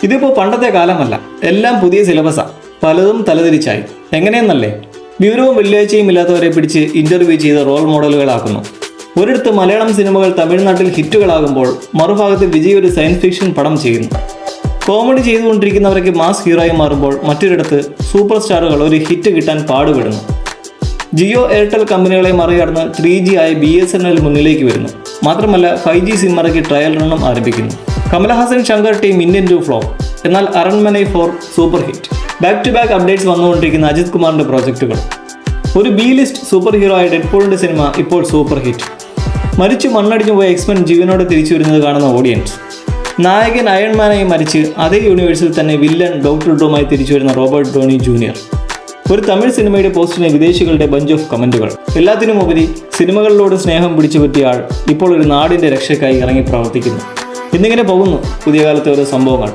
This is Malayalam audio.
ഇതിപ്പോൾ പണ്ടത്തെ കാലമല്ല, എല്ലാം പുതിയ സിലബസാണ്. പലതും തലതിരിച്ചായി. എങ്ങനെയെന്നല്ലേ, വിവരവും വെള്ളിയാഴ്ചയും ഇല്ലാത്തവരെ പിടിച്ച് ഇന്റർവ്യൂ ചെയ്ത് റോൾ മോഡലുകളാക്കുന്നു. ഒരിടത്ത് മലയാളം സിനിമകൾ തമിഴ്നാട്ടിൽ ഹിറ്റുകളാകുമ്പോൾ മറുഭാഗത്ത് വിജയ് ഒരു സയൻസ് ഫിക്ഷൻ പടം ചെയ്യുന്നു. കോമഡി ചെയ്തുകൊണ്ടിരിക്കുന്നവരൊക്കെ മാസ് ഹീറോയി മാറുമ്പോൾ മറ്റൊരിടത്ത് സൂപ്പർ സ്റ്റാറുകൾ ഒരു ഹിറ്റ് കിട്ടാൻ പാടുപെടുന്നു. ജിയോ എയർടെൽ കമ്പനികളെ മറികടന്ന് 3G ആയ BSNL മുന്നിലേക്ക് വരുന്നു. മാത്രമല്ല 5G സിം ഇറക്കി ട്രയൽ റണ്ണും ആരംഭിക്കുന്നു. Kamal Haasan Shankar team Indian 2 flop, എന്നാൽ Aranmanai 4 super hit. Back to back updates വന്നുകൊണ്ടിരിക്കുന്ന അജിത് കുമാറിന്റെ പ്രോജക്റ്റുകൾ. ഒരു ബി ലിസ്റ്റ് സൂപ്പർ ഹീറോ ആയ ഡെഡ്പൂളിന്റെ സിനിമ ഇപ്പോൾ സൂപ്പർ ഹിറ്റ്. മരിച്ചു മണ്ണടിഞ്ഞു പോയ എക്സ്മെൻ ജീവനോടെ തിരിച്ചു വരുന്നത് കാണുന്ന ഓഡിയൻസ്. നായകൻ അയൺമാനായി മരിച്ച് അതേ യൂണിവേഴ്സിൽ തന്നെ വില്ലൻ ഡോക്ടർ ഡോമായി തിരിച്ചു വരുന്ന റോബർട്ട് ഡോണി ജൂനിയർ. ഒരു തമിഴ് സിനിമയുടെ പോസ്റ്റിന് വിദേശികളുടെ ബഞ്ച് ഓഫ് കമന്റുകൾ. എല്ലാത്തിനുമുപരി സിനിമകളിലോട് സ്നേഹം പിടിച്ചു പറ്റിയ ആൾ ഇപ്പോൾ ഒരു നാടിന്റെ രക്ഷയ്ക്കായി ഇറങ്ങി പ്രവർത്തിക്കുന്നു. എന്നിങ്ങനെ പോകുന്നു പുതിയ കാലത്തെ ഓരോ സംഭവങ്ങൾ.